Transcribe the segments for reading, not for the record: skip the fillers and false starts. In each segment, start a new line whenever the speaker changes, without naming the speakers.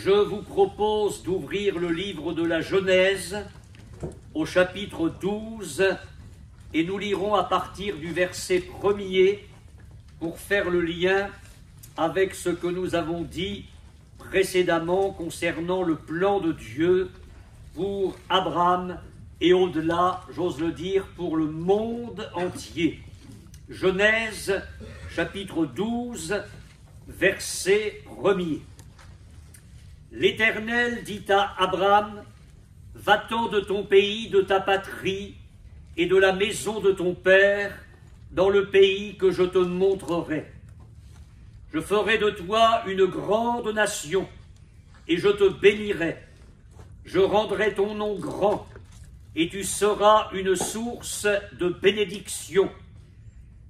Je vous propose d'ouvrir le livre de la Genèse au chapitre 12 et nous lirons à partir du verset 1er pour faire le lien avec ce que nous avons dit précédemment concernant le plan de Dieu pour Abraham et au-delà, j'ose le dire, pour le monde entier. Genèse chapitre 12, verset 1er. L'Éternel dit à Abraham, « Va-t'en de ton pays, de ta patrie et de la maison de ton père, dans le pays que je te montrerai. Je ferai de toi une grande nation, et je te bénirai. Je rendrai ton nom grand, et tu seras une source de bénédiction.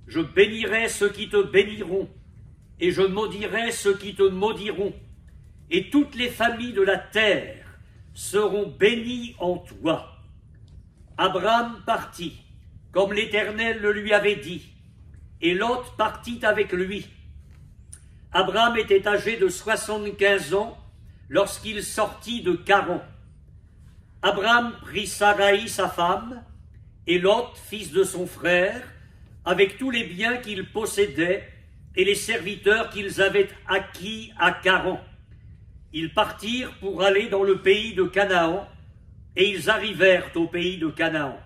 Je bénirai ceux qui te béniront, et je maudirai ceux qui te maudiront. Et toutes les familles de la terre seront bénies en toi. » Abraham partit, comme l'Éternel le lui avait dit, et Lot partit avec lui. Abraham était âgé de 75 ans lorsqu'il sortit de Charan. Abraham prit Saraï, sa femme, et Lot, fils de son frère, avec tous les biens qu'ils possédaient et les serviteurs qu'ils avaient acquis à Charan. Ils partirent pour aller dans le pays de Canaan, et ils arrivèrent au pays de Canaan.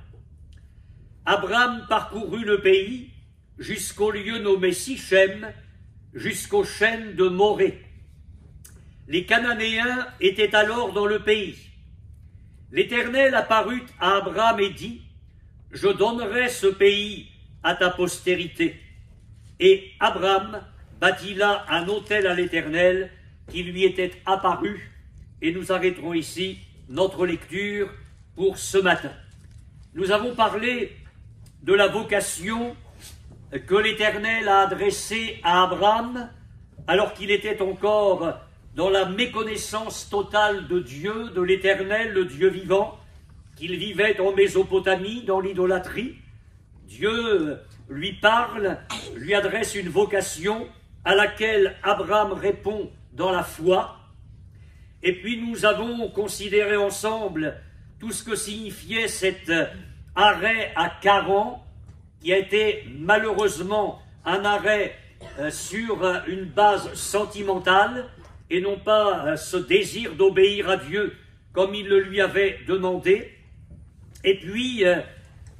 Abraham parcourut le pays jusqu'au lieu nommé Sichem, jusqu'aux chênes de Morée. Les Cananéens étaient alors dans le pays. L'Éternel apparut à Abraham et dit, « Je donnerai ce pays à ta postérité. » Et Abraham bâtit là un autel à l'Éternel qui lui était apparu, et nous arrêterons ici notre lecture pour ce matin. Nous avons parlé de la vocation que l'Éternel a adressée à Abraham alors qu'il était encore dans la méconnaissance totale de Dieu, de l'Éternel, le Dieu vivant, qu'il vivait en Mésopotamie, dans l'idolâtrie. Dieu lui parle, lui adresse une vocation à laquelle Abraham répond dans la foi. Et puis nous avons considéré ensemble tout ce que signifiait cet arrêt à Charan, qui a été malheureusement un arrêt sur une base sentimentale et non pas ce désir d'obéir à Dieu comme il le lui avait demandé. Et puis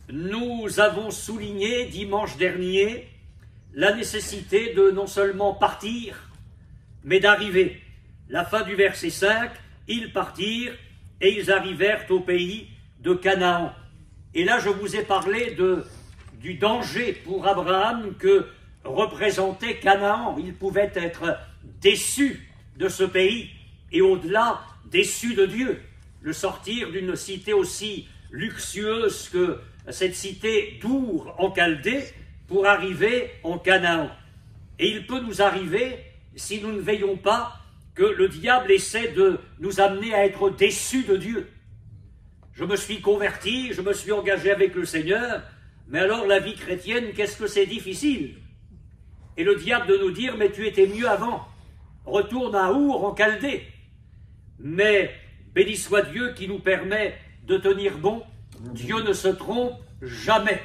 nous avons souligné dimanche dernier la nécessité de non seulement partir, mais d'arriver. La fin du verset 5, ils partirent et ils arrivèrent au pays de Canaan. Et là, je vous ai parlé du danger pour Abraham que représentait Canaan. Il pouvait être déçu de ce pays et au-delà, déçu de Dieu. Le sortir d'une cité aussi luxueuse que cette cité d'Our en Chaldée pour arriver en Canaan. Et il peut nous arriver, si nous ne veillons pas, que le diable essaie de nous amener à être déçus de Dieu. Je me suis converti, je me suis engagé avec le Seigneur, mais alors la vie chrétienne, qu'est-ce que c'est difficile? Et le diable de nous dire, mais tu étais mieux avant, retourne à Our en Chaldée. Mais béni soit Dieu qui nous permet de tenir bon, Dieu ne se trompe jamais.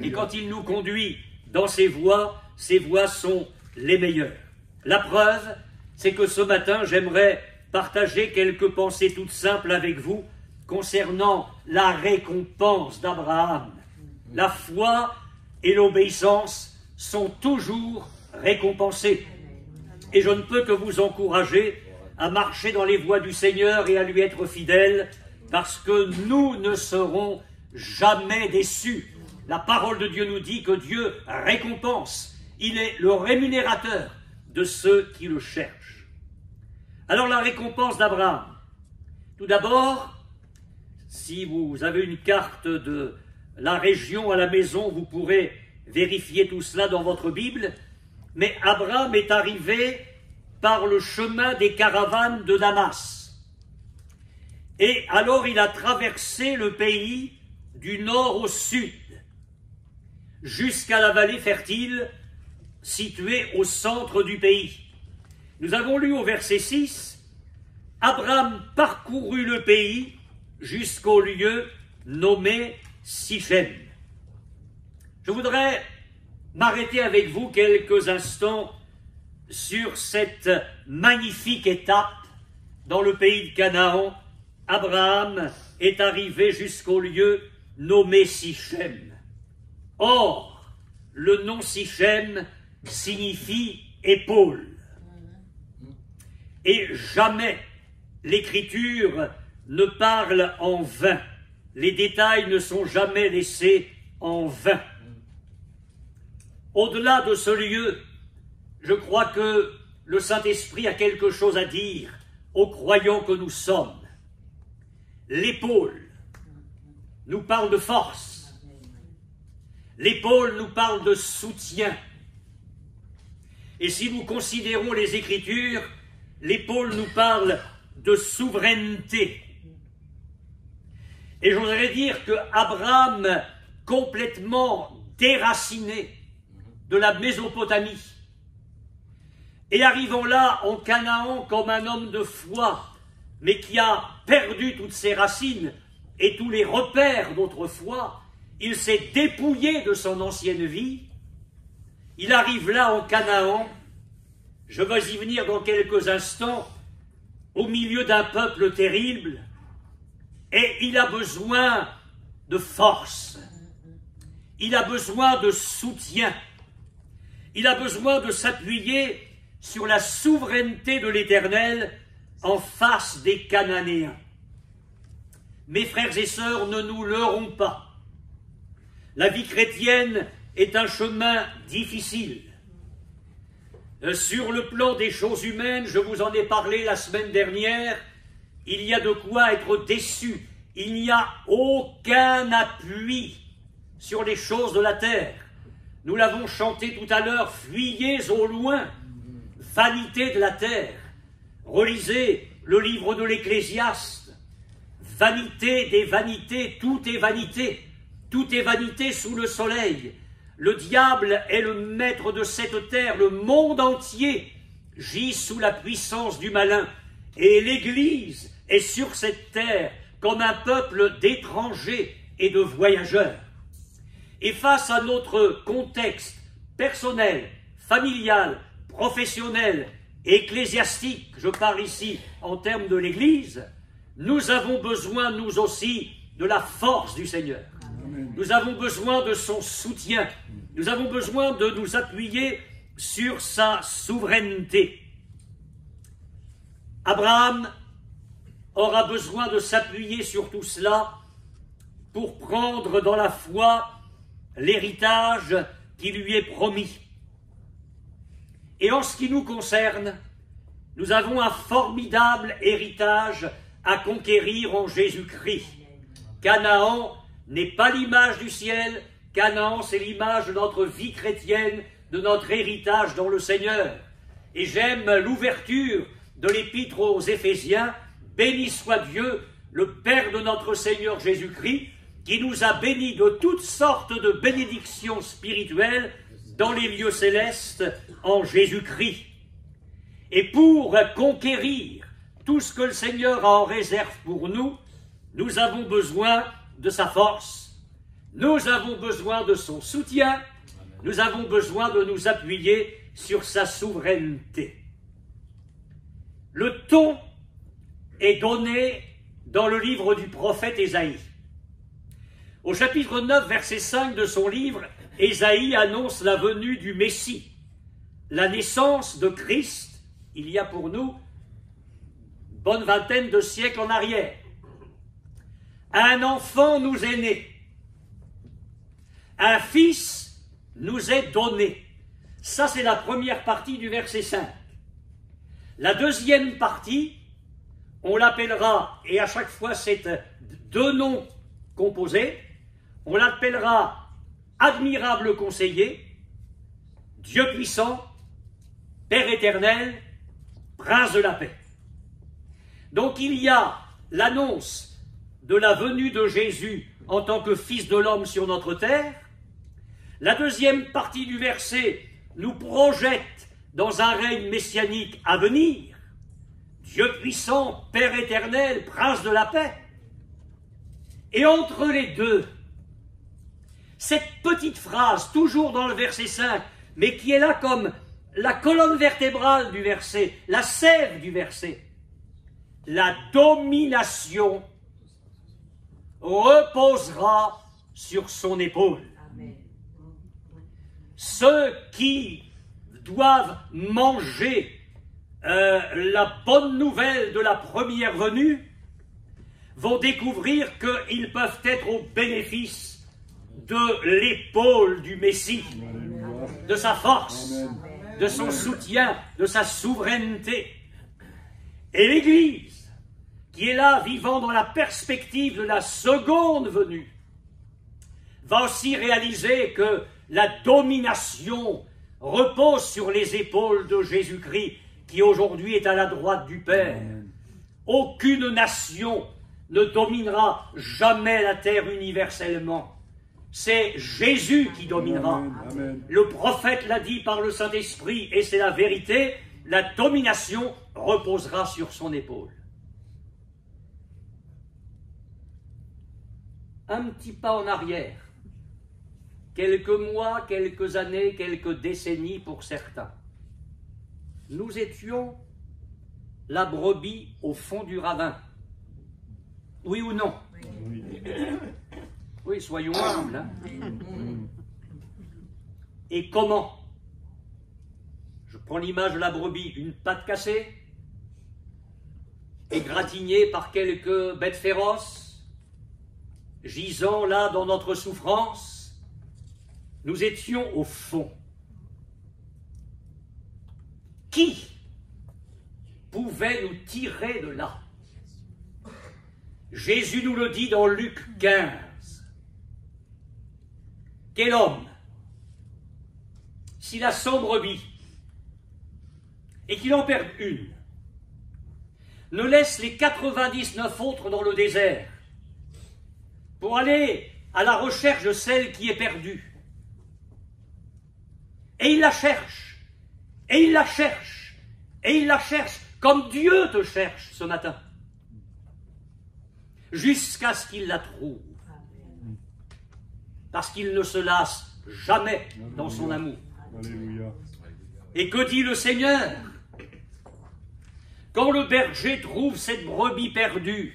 Et quand il nous conduit dans ses voies sont les meilleures. La preuve, c'est que ce matin, j'aimerais partager quelques pensées toutes simples avec vous concernant la récompense d'Abraham. La foi et l'obéissance sont toujours récompensées. Et je ne peux que vous encourager à marcher dans les voies du Seigneur et à lui être fidèles, parce que nous ne serons jamais déçus. La parole de Dieu nous dit que Dieu récompense. Il est le rémunérateur de ceux qui le cherchent. Alors la récompense d'Abraham. Tout d'abord, si vous avez une carte de la région à la maison, vous pourrez vérifier tout cela dans votre Bible. Mais Abraham est arrivé par le chemin des caravanes de Damas. Et alors il a traversé le pays du nord au sud, jusqu'à la vallée fertile située au centre du pays. Nous avons lu au verset 6 Abraham parcourut le pays jusqu'au lieu nommé Sichem. Je voudrais m'arrêter avec vous quelques instants sur cette magnifique étape dans le pays de Canaan. Abraham est arrivé jusqu'au lieu nommé Sichem. Or, le nom Sichem signifie épaule. Et jamais l'Écriture ne parle en vain. Les détails ne sont jamais laissés en vain. Au-delà de ce lieu, je crois que le Saint-Esprit a quelque chose à dire aux croyants que nous sommes. L'épaule nous parle de force. L'épaule nous parle de soutien. Et si nous considérons les Écritures, l'épaule nous parle de souveraineté. Et j'oserais dire que Abraham, complètement déraciné de la Mésopotamie, et arrivant là en Canaan comme un homme de foi, mais qui a perdu toutes ses racines et tous les repères d'autrefois, il s'est dépouillé de son ancienne vie. Il arrive là en Canaan, je vais y venir dans quelques instants, au milieu d'un peuple terrible, et il a besoin de force, il a besoin de soutien, il a besoin de s'appuyer sur la souveraineté de l'Éternel en face des Cananéens. Mes frères et sœurs, ne nous leurrons pas. La vie chrétienne est un chemin difficile. Sur le plan des choses humaines, je vous en ai parlé la semaine dernière, il y a de quoi être déçu. Il n'y a aucun appui sur les choses de la terre. Nous l'avons chanté tout à l'heure, fuyez au loin, vanité de la terre. Relisez le livre de l'Ecclésiaste. Vanité des vanités, tout est vanité sous le soleil. Le diable est le maître de cette terre, le monde entier gît sous la puissance du malin. Et l'Église est sur cette terre comme un peuple d'étrangers et de voyageurs. Et face à notre contexte personnel, familial, professionnel, ecclésiastique, je parle ici en termes de l'Église, nous avons besoin, nous aussi, de la force du Seigneur. Amen. Nous avons besoin de son soutien. Nous avons besoin de nous appuyer sur sa souveraineté. Abraham aura besoin de s'appuyer sur tout cela pour prendre dans la foi l'héritage qui lui est promis. Et en ce qui nous concerne, nous avons un formidable héritage à conquérir en Jésus-Christ. Canaan n'est pas l'image du ciel, Canaan c'est l'image de notre vie chrétienne, de notre héritage dans le Seigneur. Et j'aime l'ouverture de l'épître aux Éphésiens, béni soit Dieu, le Père de notre Seigneur Jésus-Christ, qui nous a bénis de toutes sortes de bénédictions spirituelles dans les lieux célestes en Jésus-Christ. Et pour conquérir tout ce que le Seigneur a en réserve pour nous, nous avons besoin de sa force, nous avons besoin de son soutien, nous avons besoin de nous appuyer sur sa souveraineté. Le ton est donné dans le livre du prophète Ésaïe. Au chapitre 9, verset 5 de son livre, Ésaïe annonce la venue du Messie, la naissance de Christ, il y a pour nous une bonne vingtaine de siècles en arrière. Un enfant nous est né, un fils nous est donné. Ça, c'est la première partie du verset 5. La deuxième partie, on l'appellera, et à chaque fois c'est deux noms composés, on l'appellera admirable conseiller, Dieu puissant, Père éternel, Prince de la paix. Donc il y a l'annonce de la venue de Jésus en tant que Fils de l'homme sur notre terre. La deuxième partie du verset nous projette dans un règne messianique à venir. Dieu puissant, Père éternel, Prince de la paix. Et entre les deux, cette petite phrase, toujours dans le verset 5, mais qui est là comme la colonne vertébrale du verset, la sève du verset. La domination reposera sur son épaule. Amen. Ceux qui doivent manger la bonne nouvelle de la première venue vont découvrir qu'ils peuvent être au bénéfice de l'épaule du Messie, de sa force, de son soutien, de sa souveraineté. Et l'Église, qui est là, vivant dans la perspective de la seconde venue, va aussi réaliser que la domination repose sur les épaules de Jésus-Christ, qui aujourd'hui est à la droite du Père. Aucune nation ne dominera jamais la terre universellement. C'est Jésus qui dominera. Amen. Le prophète l'a dit par le Saint-Esprit, et c'est la vérité, la domination reposera sur son épaule. Un petit pas en arrière, quelques mois, quelques années, quelques décennies pour certains. Nous étions la brebis au fond du ravin. Oui ou non? Oui, oui, soyons humbles. Hein? Et comment? Je prends l'image de la brebis, une patte cassée, égratignée par quelques bêtes féroces, gisant là dans notre souffrance. Nous étions au fond. Qui pouvait nous tirer de là? Jésus nous le dit dans Luc 15. Quel homme, s'il a 100 brebis et qu'il en perd une, ne laisse les 99 autres dans le désert pour aller à la recherche de celle qui est perdue? Et il la cherche, et il la cherche, et il la cherche, comme Dieu te cherche ce matin, jusqu'à ce qu'il la trouve. Parce qu'il ne se lasse jamais dans son amour. Alléluia. Et que dit le Seigneur? Quand le berger trouve cette brebis perdue,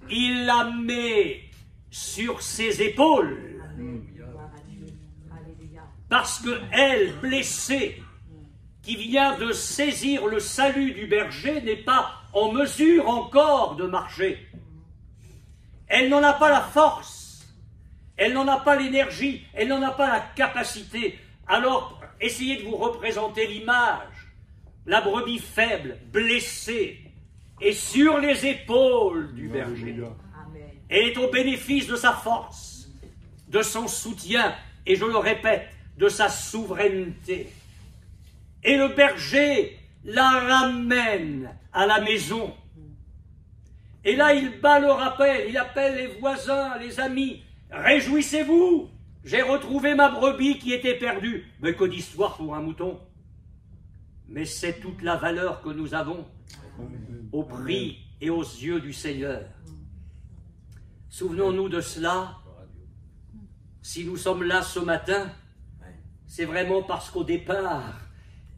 il la met sur ses épaules, parce que elle, blessée, qui vient de saisir le salut du berger, n'est pas en mesure encore de marcher. Elle n'en a pas la force, elle n'en a pas l'énergie, elle n'en a pas la capacité. Alors, essayez de vous représenter l'image. La brebis faible, blessée, est sur les épaules du berger. Elle est au bénéfice de sa force, de son soutien, et je le répète, de sa souveraineté. Et le berger la ramène à la maison. Et là, il bat le rappel, il appelle les voisins, les amis. Réjouissez-vous, j'ai retrouvé ma brebis qui était perdue. Mais que d'histoire pour un mouton. Mais c'est toute la valeur que nous avons au prix et aux yeux du Seigneur. Souvenons-nous de cela. Si nous sommes là ce matin, c'est vraiment parce qu'au départ,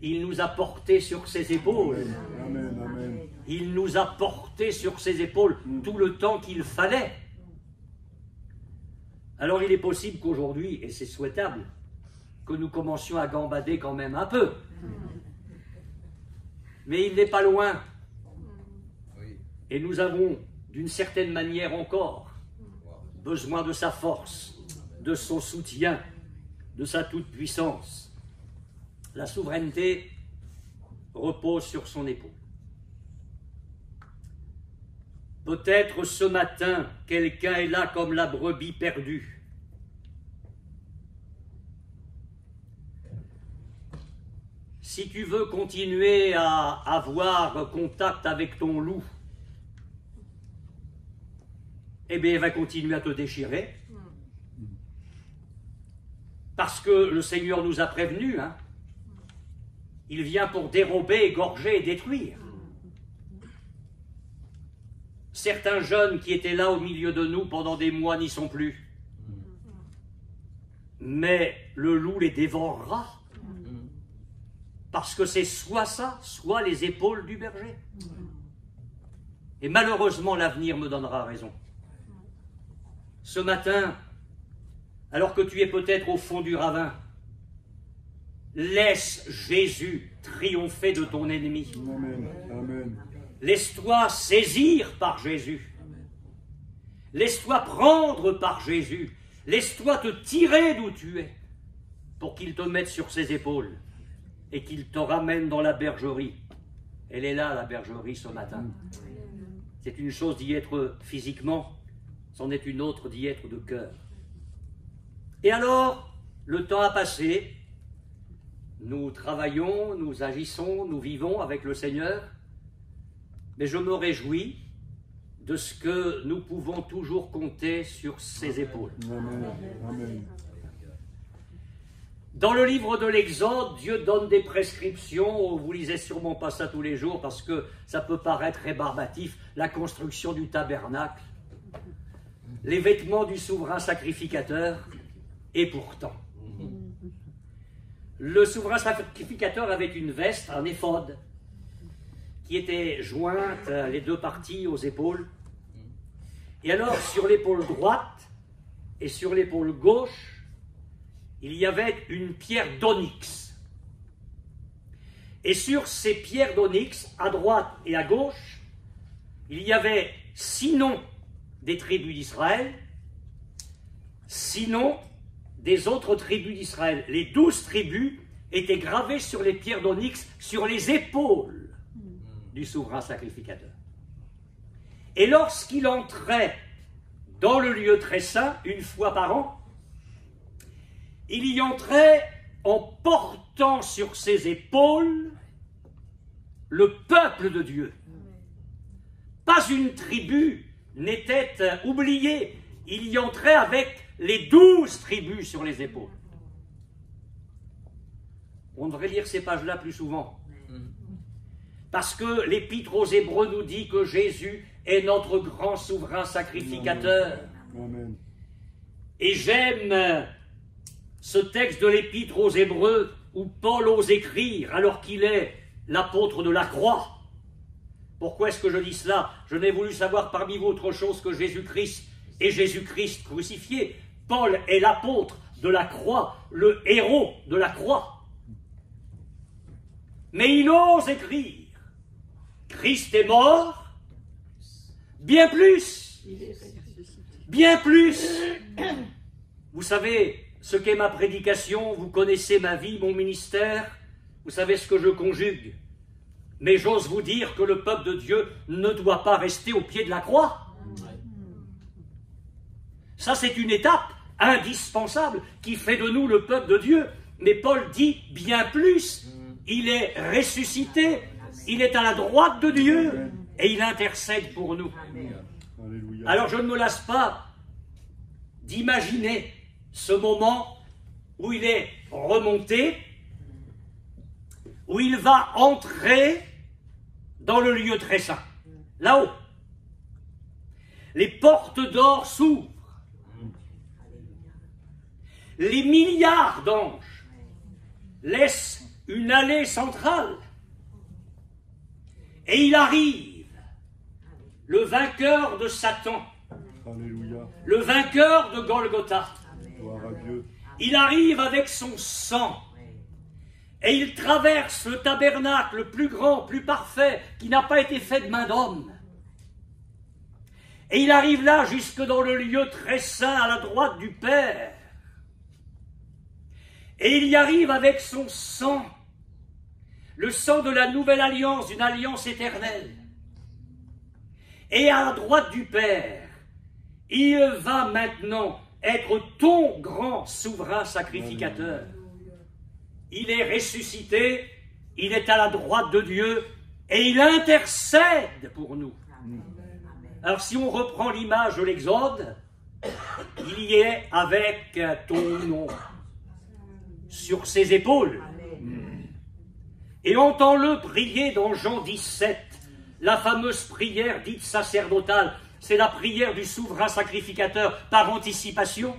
il nous a portés sur ses épaules. Amen, amen. Il nous a portés sur ses épaules tout le temps qu'il fallait. Alors il est possible qu'aujourd'hui, et c'est souhaitable, que nous commencions à gambader quand même un peu. Mais il n'est pas loin. Et nous avons, d'une certaine manière encore, besoin de sa force, de son soutien, de sa toute-puissance. La souveraineté repose sur son épaule. Peut-être ce matin, quelqu'un est là comme la brebis perdue. Si tu veux continuer à avoir contact avec ton loup, eh bien, il va continuer à te déchirer. Parce que le Seigneur nous a prévenus, hein. Il vient pour dérober, égorger et détruire. certains jeunes qui étaient là au milieu de nous pendant des mois n'y sont plus. Mais le loup les dévorera. Parce que c'est soit ça, soit les épaules du berger. Et malheureusement, l'avenir me donnera raison. Ce matin, alors que tu es peut-être au fond du ravin, laisse Jésus triompher de ton ennemi.
Amen. Amen.
Laisse-toi saisir par Jésus. Laisse-toi prendre par Jésus. Laisse-toi te tirer d'où tu es pour qu'il te mette sur ses épaules et qu'il te ramène dans la bergerie. Elle est là, la bergerie, ce matin. C'est une chose d'y être physiquement, c'en est une autre d'y être de cœur. Et alors, le temps a passé, nous travaillons, nous agissons, nous vivons avec le Seigneur, mais je me réjouis de ce que nous pouvons toujours compter sur ses épaules.
Amen. Amen.
Dans le livre de l'Exode, Dieu donne des prescriptions, vous lisez sûrement pas ça tous les jours parce que ça peut paraître rébarbatif, la construction du tabernacle, les vêtements du souverain sacrificateur, et pourtant, le souverain sacrificateur avait une veste, un éphod, qui était jointe, les deux parties, aux épaules. Et alors, sur l'épaule droite et sur l'épaule gauche, il y avait une pierre d'onyx. Et sur ces pierres d'onyx, à droite et à gauche, il y avait 6 noms des tribus d'Israël, 6 noms des autres tribus d'Israël. Les 12 tribus étaient gravées sur les pierres d'onyx, sur les épaules du souverain sacrificateur. Et lorsqu'il entrait dans le lieu très saint, une fois par an, il y entrait en portant sur ses épaules le peuple de Dieu. Pas une tribu n'était oubliée. Il y entrait avec les 12 tribus sur les épaules. On devrait lire ces pages-là plus souvent. Parce que l'Épître aux Hébreux nous dit que Jésus est notre grand souverain sacrificateur.
Amen.
Et j'aime ce texte de l'Épître aux Hébreux où Paul ose écrire alors qu'il est l'apôtre de la croix. Pourquoi est-ce que je dis cela? Je n'ai voulu savoir parmi vous autre chose que Jésus-Christ et Jésus-Christ crucifié. Paul est l'apôtre de la croix, le héros de la croix. Mais il ose écrire Christ est mort, bien plus, bien plus. Vous savez ce qu'est ma prédication, vous connaissez ma vie, mon ministère, vous savez ce que je conjugue. Mais j'ose vous dire que le peuple de Dieu ne doit pas rester au pied de la croix. Ça, c'est une étape indispensable qui fait de nous le peuple de Dieu. Mais Paul dit bien plus. Il est ressuscité, il est à la droite de Dieu et il intercède pour nous.
Alléluia.
Alors je ne me lasse pas d'imaginer ce moment où il est remonté, où il va entrer dans le lieu très saint, là-haut. Les portes d'or s'ouvrent. Les milliards d'anges laissent une allée centrale. Et il arrive, le vainqueur de Satan,
Alléluia.
le vainqueur de Golgotha.
Gloire à Dieu.
Il arrive avec son sang et il traverse le tabernacle le plus grand, plus parfait, qui n'a pas été fait de main d'homme. Et il arrive là jusque dans le lieu très saint à la droite du Père. Et il y arrive avec son sang, le sang de la nouvelle alliance, une alliance éternelle. Et à la droite du Père, il va maintenant être ton grand souverain sacrificateur. Il est ressuscité, il est à la droite de Dieu et il intercède pour nous. Alors si on reprend l'image de l'Exode, il y est avec ton nom sur ses épaules. Et entends-le prier dans Jean 17, la fameuse prière dite sacerdotale, c'est la prière du souverain sacrificateur par anticipation.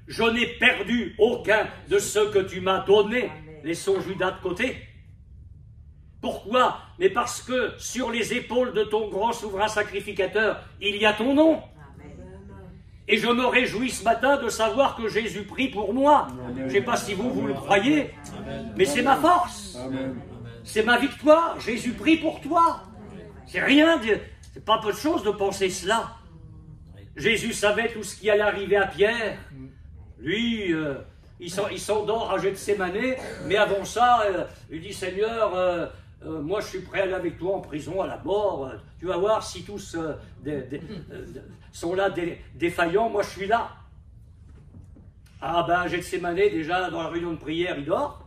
Je n'ai perdu aucun de ceux que tu m'as donnés. Laissons Judas de côté. Pourquoi? Mais parce que sur les épaules de ton grand souverain sacrificateur, il y a ton nom. Et je me réjouis ce matin de savoir que Jésus prie pour moi. Je ne sais pas si vous le croyez, mais c'est ma force. C'est ma victoire. Jésus prie pour toi. C'est rien, c'est pas peu de chose de penser cela. Jésus savait tout ce qui allait arriver à Pierre. Lui, il s'endort à Gethsémanée, mais avant ça, il dit, Seigneur, moi je suis prêt à aller avec toi en prison, à la mort. Tu vas voir, si tous sont là défaillants, moi je suis là. Ah ben, à Gethsémanée, déjà dans la réunion de prière, il dort.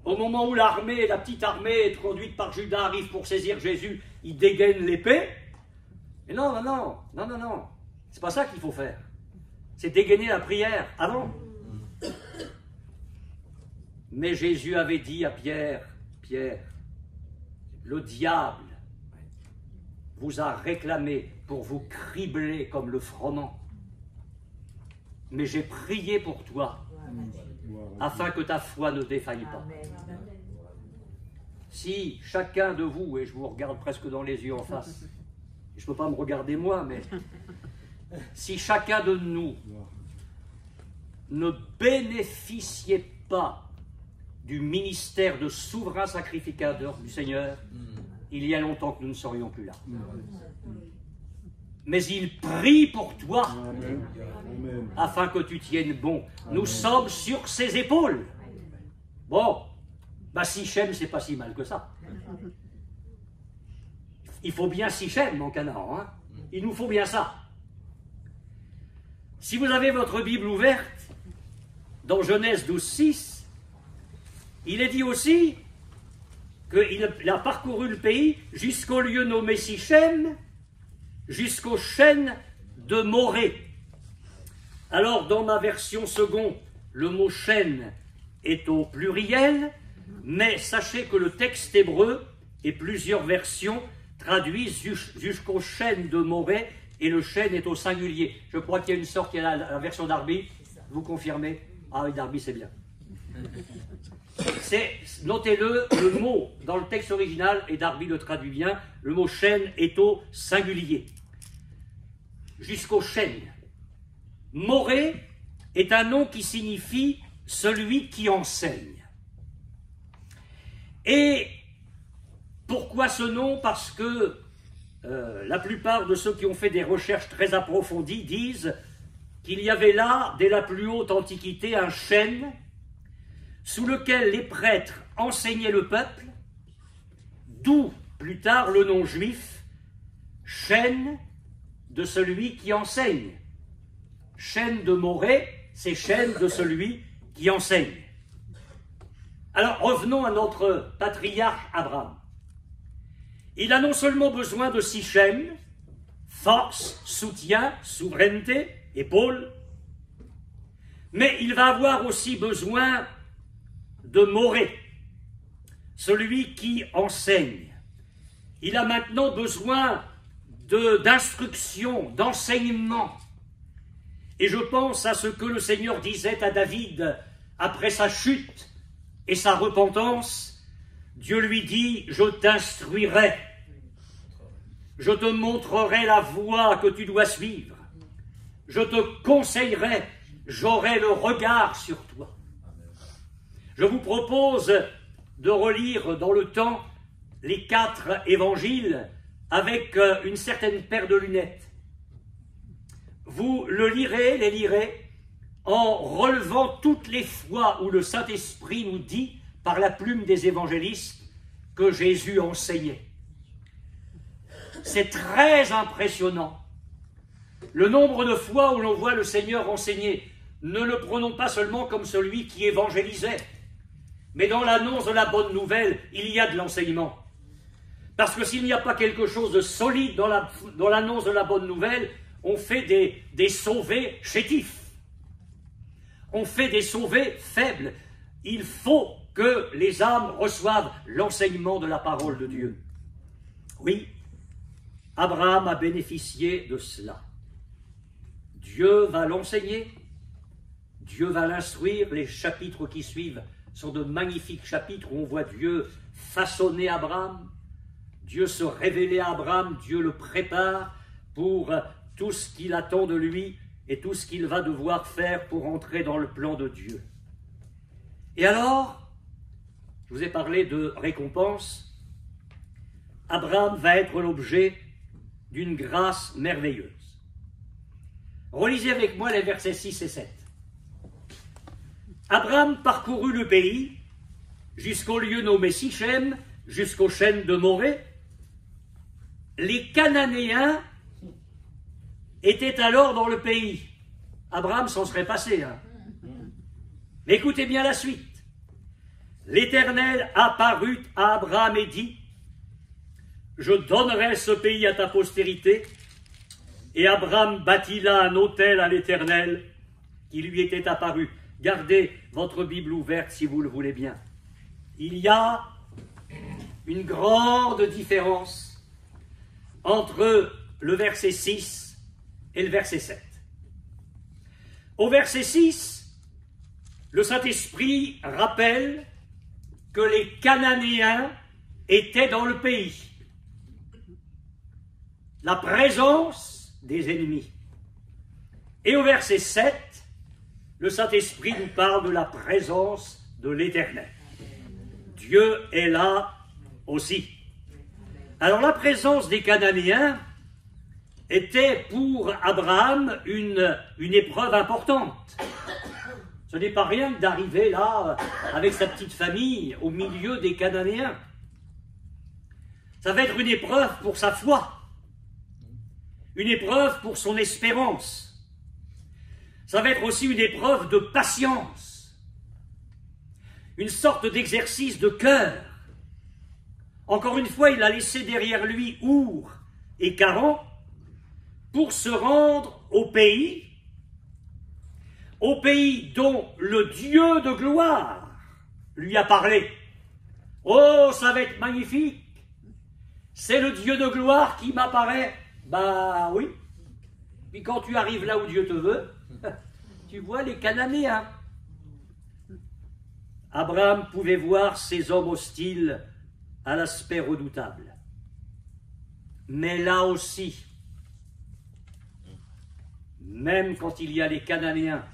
Au moment où la petite armée conduite par Judas arrive pour saisir Jésus, il dégaine l'épée. Et non. C'est pas ça qu'il faut faire. C'est dégainer la prière avant. Mais Jésus avait dit à Pierre, le diable vous a réclamé pour vous cribler comme le froment. Mais j'ai prié pour toi, afin que ta foi ne défaille pas. Si chacun de vous, et je vous regarde presque dans les yeux en face, je ne peux pas me regarder moi, mais si chacun de nous ne bénéficiait pas du ministère de souverain sacrificateur du Seigneur, il y a longtemps que nous ne serions plus là. Mais il prie pour toi, afin que tu tiennes bon. Nous sommes sur ses épaules. Bon, Sichem, c'est pas si mal que ça. Il faut bien Sichem en Canaan, hein. Il nous faut bien ça. Si vous avez votre Bible ouverte, dans Genèse 12:6, il est dit aussi qu'il a parcouru le pays jusqu'au lieu nommé Sichem, jusqu'aux chênes de Morée. Alors, dans ma version seconde, le mot chêne est au pluriel, mais sachez que le texte hébreu et plusieurs versions traduisent jusqu'aux chênes de Morée, et le chêne est au singulier. Je crois qu'il y a une sorte, il y a la version Darby, vous confirmez? Ah oui, Darby, c'est bien. Notez-le, le mot dans le texte original, et Darby le traduit bien, le mot chêne est au singulier. Jusqu'au chêne. Morée est un nom qui signifie celui qui enseigne. Et pourquoi ce nom? Parce que la plupart de ceux qui ont fait des recherches très approfondies disent qu'il y avait là, dès la plus haute antiquité, un chêne sous lequel les prêtres enseignaient le peuple, d'où plus tard le nom juif, chêne de celui qui enseigne. Chêne de Morée, c'est chêne de celui qui enseigne. Alors revenons à notre patriarche Abraham. Il a non seulement besoin de Sichem, force, soutien, souveraineté, épaule, mais il va avoir aussi besoin de Morée, celui qui enseigne. Il a maintenant besoin d'instruction, d'enseignement. Et je pense à ce que le Seigneur disait à David après sa chute et sa repentance. Dieu lui dit, je t'instruirai, je te montrerai la voie que tu dois suivre, je te conseillerai, j'aurai le regard sur toi. Je vous propose de relire dans le temps les 4 évangiles avec une certaine paire de lunettes. Vous les lirez en relevant toutes les fois où le Saint-Esprit nous dit, par la plume des évangélistes, que Jésus enseignait. C'est très impressionnant. Le nombre de fois où l'on voit le Seigneur enseigner, ne le prenons pas seulement comme celui qui évangélisait, mais dans l'annonce de la bonne nouvelle, il y a de l'enseignement. Parce que s'il n'y a pas quelque chose de solide dans l'annonce de la bonne nouvelle, on fait des sauvés chétifs. On fait des sauvés faibles. Il faut que les âmes reçoivent l'enseignement de la parole de Dieu. Oui, Abraham a bénéficié de cela. Dieu va l'enseigner, Dieu va l'instruire. Les chapitres qui suivent sont de magnifiques chapitres où on voit Dieu façonner Abraham, Dieu se révéler à Abraham, Dieu le prépare pour tout ce qu'il attend de lui et tout ce qu'il va devoir faire pour entrer dans le plan de Dieu. Et alors, je vous ai parlé de récompense. Abraham va être l'objet d'une grâce merveilleuse. Relisez avec moi les versets 6 et 7. Abraham parcourut le pays jusqu'au lieu nommé Sichem, jusqu'aux chênes de Morée. Les Cananéens étaient alors dans le pays. Abraham s'en serait passé. Mais écoutez bien la suite. L'Éternel apparut à Abraham et dit, « Je donnerai ce pays à ta postérité. » Et Abraham bâtit là un autel à l'Éternel qui lui était apparu. Gardez votre Bible ouverte si vous le voulez bien. Il y a une grande différence entre le verset 6 et le verset 7. Au verset 6, le Saint-Esprit rappelle que les Cananéens étaient dans le pays. La présence des ennemis. Et au verset 7, le Saint-Esprit nous parle de la présence de l'Éternel. Dieu est là aussi. Alors la présence des Cananéens était pour Abraham une épreuve importante. Ce n'est pas rien d'arriver là avec sa petite famille au milieu des Cananéens. Ça va être une épreuve pour sa foi, une épreuve pour son espérance. Ça va être aussi une épreuve de patience, une sorte d'exercice de cœur. Encore une fois, il a laissé derrière lui Our et Charan pour se rendre au pays dont le Dieu de gloire lui a parlé. Oh, ça va être magnifique! C'est le Dieu de gloire qui m'apparaît. Bah oui. Puis quand tu arrives là où Dieu te veut, tu vois les Cananéens. Abraham pouvait voir ces hommes hostiles à l'aspect redoutable. Mais là aussi, même quand il y a les Cananéens,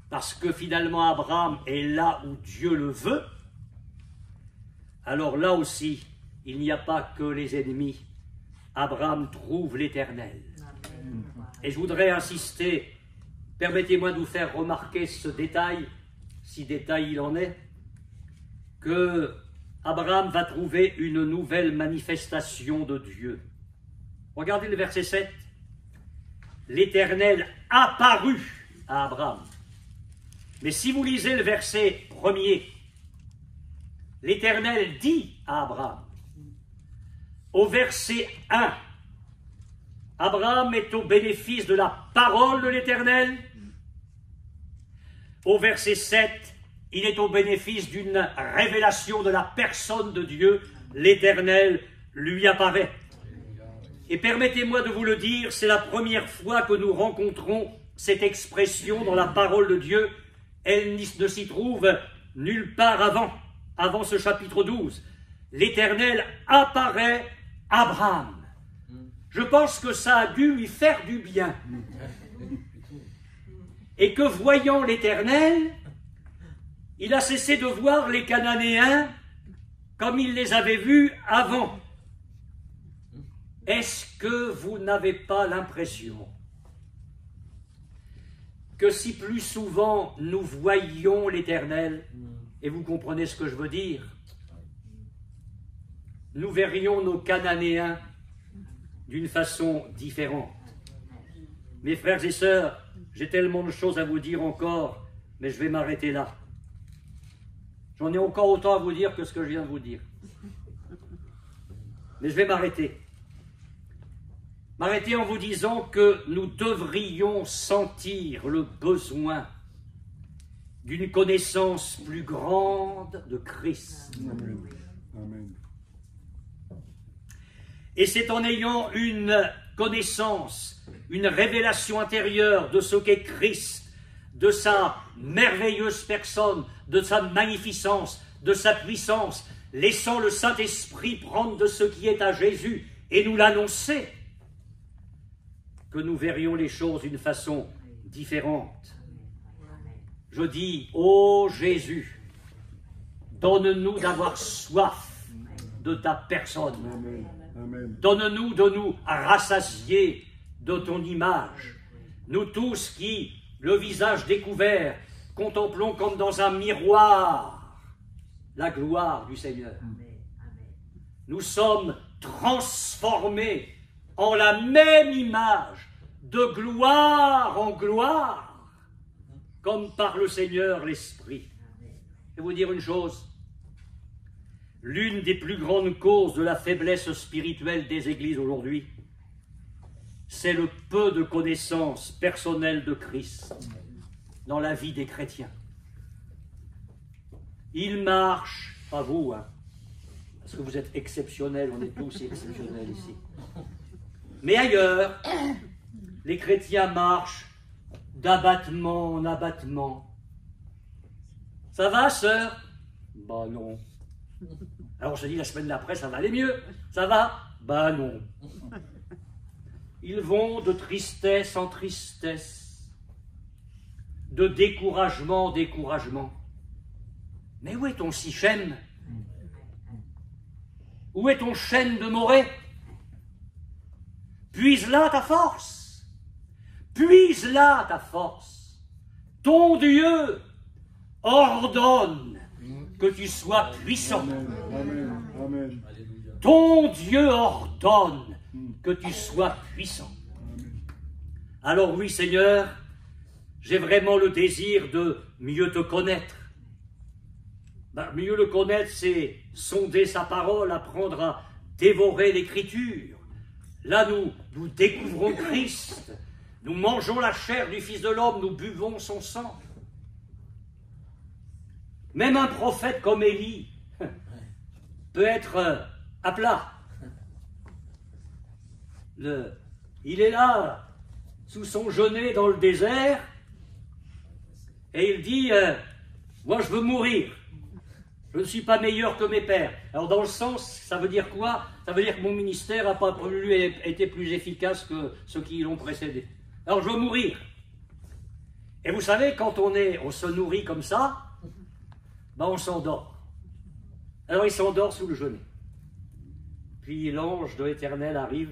parce que finalement Abraham est là où Dieu le veut, alors là aussi, il n'y a pas que les ennemis. Abraham trouve l'Éternel. Et je voudrais insister, permettez-moi de vous faire remarquer ce détail, si détail il en est, que Abraham va trouver une nouvelle manifestation de Dieu. Regardez le verset 7. L'Éternel apparut à Abraham. Mais si vous lisez le verset 1er, l'Éternel dit à Abraham. Au verset 1, Abraham est au bénéfice de la parole de l'Éternel. Au verset 7, il est au bénéfice d'une révélation de la personne de Dieu. L'Éternel lui apparaît. Et permettez-moi de vous le dire, c'est la première fois que nous rencontrons cette expression dans la parole de Dieu. Elle ne s'y trouve nulle part avant ce chapitre 12. L'Éternel apparaît à Abraham. Je pense que ça a dû lui faire du bien. Et que voyant l'Éternel, il a cessé de voir les Cananéens comme il les avait vus avant. Est-ce que vous n'avez pas l'impression que si plus souvent nous voyions l'Éternel, et vous comprenez ce que je veux dire, nous verrions nos Cananéens d'une façon différente? Mes frères et sœurs, j'ai tellement de choses à vous dire encore, mais je vais m'arrêter là. J'en ai encore autant à vous dire que ce que je viens de vous dire. Mais je vais m'arrêter. M'arrêter en vous disant que nous devrions sentir le besoin d'une connaissance plus grande de Christ.
Amen. Amen.
Et c'est en ayant une connaissance, une révélation intérieure de ce qu'est Christ, de sa merveilleuse personne, de sa magnificence, de sa puissance, laissant le Saint-Esprit prendre de ce qui est à Jésus et nous l'annoncer, que nous verrions les choses d'une façon différente. Je dis, ô Jésus, donne-nous d'avoir soif de ta personne.
Amen. Amen.
Donne-nous de nous rassasier de ton image. Nous tous qui, le visage découvert, contemplons comme dans un miroir la gloire du Seigneur. Nous sommes transformés en la même image, de gloire en gloire, comme par le Seigneur l'Esprit. Je vais vous dire une chose, l'une des plus grandes causes de la faiblesse spirituelle des églises aujourd'hui, c'est le peu de connaissance personnelle de Christ dans la vie des chrétiens. Ils marchent, pas vous, hein, parce que vous êtes exceptionnels, on est tous exceptionnels ici. Mais ailleurs, les chrétiens marchent d'abattement en abattement. Ça va, sœur? Bah non. Alors on se dit la semaine d'après, ça va aller mieux. Ça va? Bah non. Ils vont de tristesse en tristesse, de découragement en découragement. Mais où est ton Sichem? Où est ton chêne de Morée? Puise là ta force. Puise là ta force. Ton Dieu ordonne que tu sois puissant.
Amen. Amen. Amen.
Ton Dieu ordonne que tu sois puissant. Alors oui, Seigneur, j'ai vraiment le désir de mieux te connaître. Mieux le connaître, c'est sonder sa parole, apprendre à dévorer l'Écriture. Là, nous découvrons Christ. Nous mangeons la chair du Fils de l'homme, nous buvons son sang. Même un prophète comme Élie peut être à plat. Il est là, sous son genêt dans le désert, et il dit, moi je veux mourir. Je ne suis pas meilleur que mes pères. Alors dans le sens, ça veut dire quoi? Ça veut dire que mon ministère n'a pas été plus efficace que ceux qui l'ont précédé. Alors je veux mourir. Et vous savez, quand on se nourrit comme ça, on s'endort. Alors il s'endort sous le genêt. Puis l'ange de l'Éternel arrive,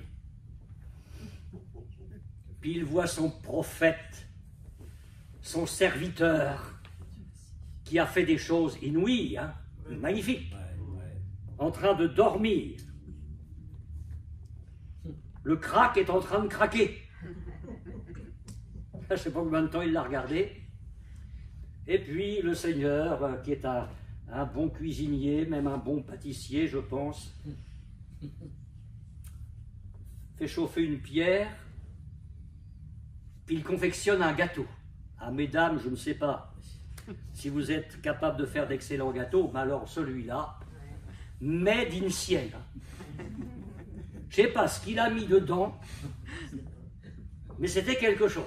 puis il voit son prophète, son serviteur, qui a fait des choses inouïes, hein, magnifiques, en train de dormir. Le crack est en train de craquer. Je ne sais pas combien de temps il l'a regardé. Et puis le Seigneur, qui est un bon cuisinier, même un bon pâtissier, je pense, fait chauffer une pierre, puis il confectionne un gâteau. Ah, mesdames, je ne sais pas si vous êtes capable de faire d'excellents gâteaux, mais alors celui-là, made in ciel. Je ne sais pas ce qu'il a mis dedans, mais c'était quelque chose.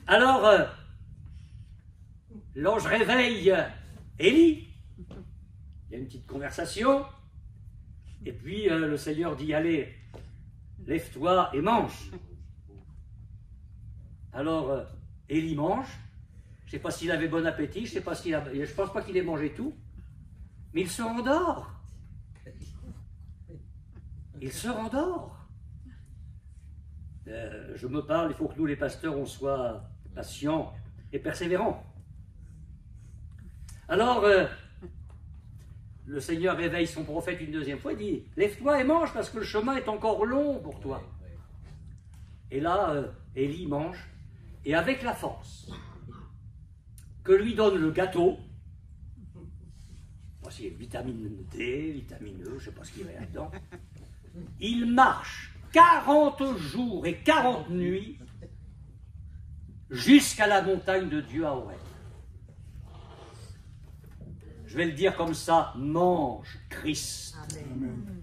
Alors, l'ange réveille Élie. Il y a une petite conversation. Et puis le Seigneur dit, allez, lève-toi et mange. Alors, Élie mange. Je ne sais pas s'il avait bon appétit, je ne pense pas qu'il ait mangé tout. Mais il se rendort. Il se rendort. Je me parle, il faut que nous les pasteurs, on soit patients et persévérants. Alors, le Seigneur réveille son prophète une deuxième fois, il dit, lève-toi et mange parce que le chemin est encore long pour toi. Et là, Élie mange, et avec la force que lui donne le gâteau, voici vitamine D, vitamine E, je ne sais pas ce qu'il y a là-dedans, il marche 40 jours et 40 nuits jusqu'à la montagne de Dieu à Horeb. Je vais le dire comme ça, mange Christ.
Amen.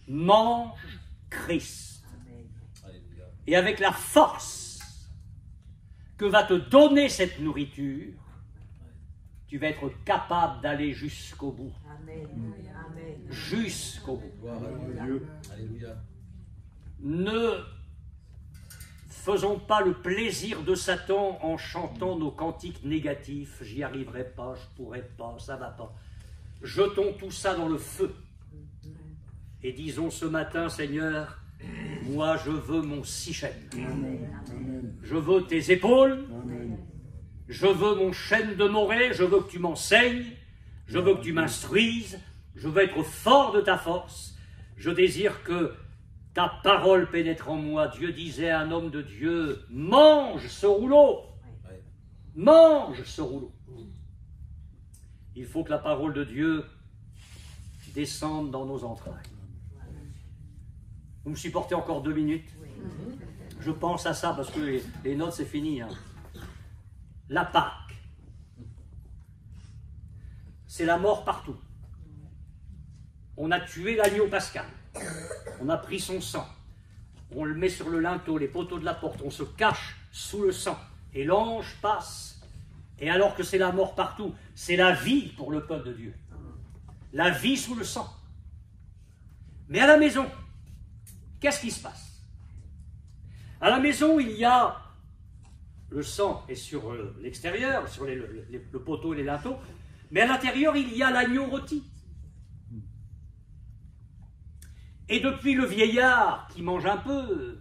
mange Christ. Et avec la force que va te donner cette nourriture, tu vas être capable d'aller jusqu'au bout. Jusqu'au bout. Ne faisons pas le plaisir de Satan en chantant nos cantiques négatifs. J'y arriverai pas, je pourrai pas, ça va pas. Jetons tout ça dans le feu. Et disons ce matin, Seigneur, moi je veux mon Sichem. Je veux tes épaules. Je veux mon chêne de Morée. Je veux que tu m'enseignes. Je veux que tu m'instruises. Je veux être fort de ta force. Je désire que ta parole pénètre en moi. Dieu disait à un homme de Dieu, mange ce rouleau. Mange ce rouleau. Il faut que la parole de Dieu descende dans nos entrailles. Vous me supportez encore 2 minutes? Je pense à ça parce que les notes c'est fini. Hein. La Pâque, c'est la mort partout. On a tué l'agneau pascal. On a pris son sang. On le met sur le linteau, les poteaux de la porte. On se cache sous le sang. Et l'ange passe. Et alors que c'est la mort partout, c'est la vie pour le peuple de Dieu. La vie sous le sang. Mais à la maison, qu'est-ce qui se passe? À la maison, il y a le sang est sur l'extérieur, sur le poteau et les linteaux. Mais à l'intérieur, il y a l'agneau rôti. Et depuis le vieillard qui mange un peu,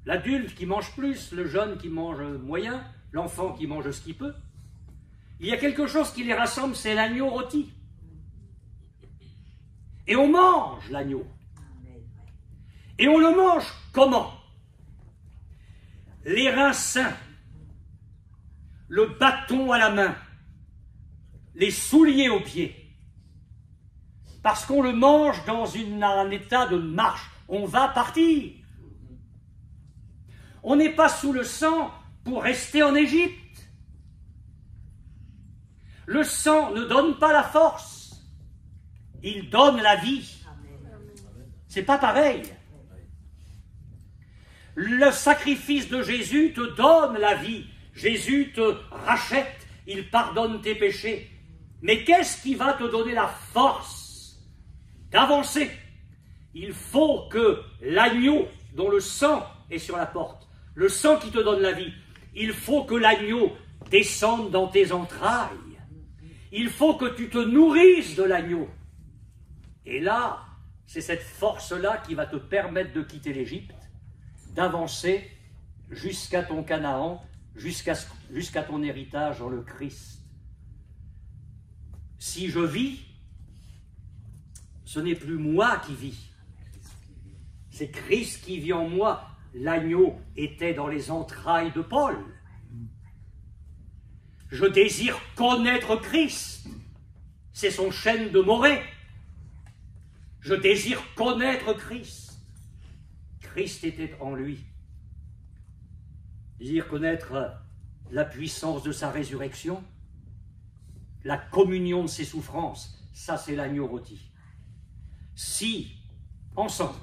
l'adulte qui mange plus, le jeune qui mange moyen, l'enfant qui mange ce qu'il peut, il y a quelque chose qui les rassemble, c'est l'agneau rôti. Et on mange l'agneau. Et on le mange comment? Les reins sains, le bâton à la main, les souliers aux pieds. Parce qu'on le mange dans un état de marche. On va partir. On n'est pas sous le sang pour rester en Égypte. Le sang ne donne pas la force. Il donne la vie. C'est pas pareil. Le sacrifice de Jésus te donne la vie. Jésus te rachète. Il pardonne tes péchés. Mais qu'est-ce qui va te donner la force d'avancer? Il faut que l'agneau dont le sang est sur la porte, le sang qui te donne la vie, il faut que l'agneau descende dans tes entrailles. Il faut que tu te nourrisses de l'agneau. Et là, c'est cette force-là qui va te permettre de quitter l'Égypte, d'avancer jusqu'à ton Canaan, jusqu'à ton héritage dans le Christ. Si je vis, ce n'est plus moi qui vis, c'est Christ qui vit en moi. L'agneau était dans les entrailles de Paul. Je désire connaître Christ, c'est son chêne de Morée. Je désire connaître Christ. Christ était en lui. Désire connaître la puissance de sa résurrection, la communion de ses souffrances, ça c'est l'agneau rôti. Si, ensemble,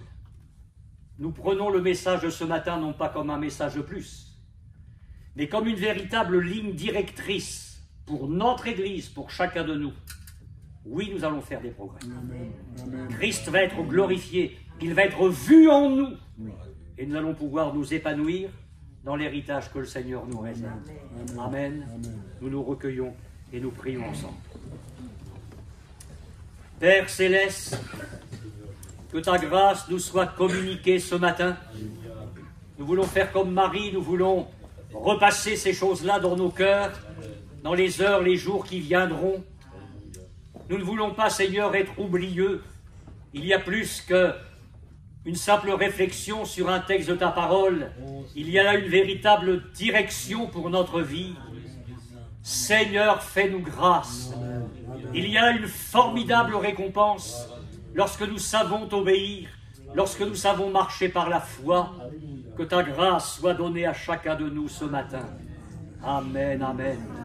nous prenons le message de ce matin non pas comme un message de plus, mais comme une véritable ligne directrice pour notre Église, pour chacun de nous, oui, nous allons faire des progrès.
Amen. Amen.
Christ va être glorifié, il va être vu en nous, et nous allons pouvoir nous épanouir dans l'héritage que le Seigneur nous réserve. Amen. Amen.
Amen.
Nous nous recueillons et nous prions ensemble. Père Céleste, que ta grâce nous soit communiquée ce matin. Nous voulons faire comme Marie, nous voulons repasser ces choses-là dans nos cœurs, dans les heures, les jours qui viendront. Nous ne voulons pas, Seigneur, être oublieux. Il y a plus qu'une simple réflexion sur un texte de ta parole. Il y a là une véritable direction pour notre vie. Seigneur, fais-nous grâce. Il y a une formidable récompense lorsque nous savons t'obéir, lorsque nous savons marcher par la foi. Que ta grâce soit donnée à chacun de nous ce matin. Amen, amen.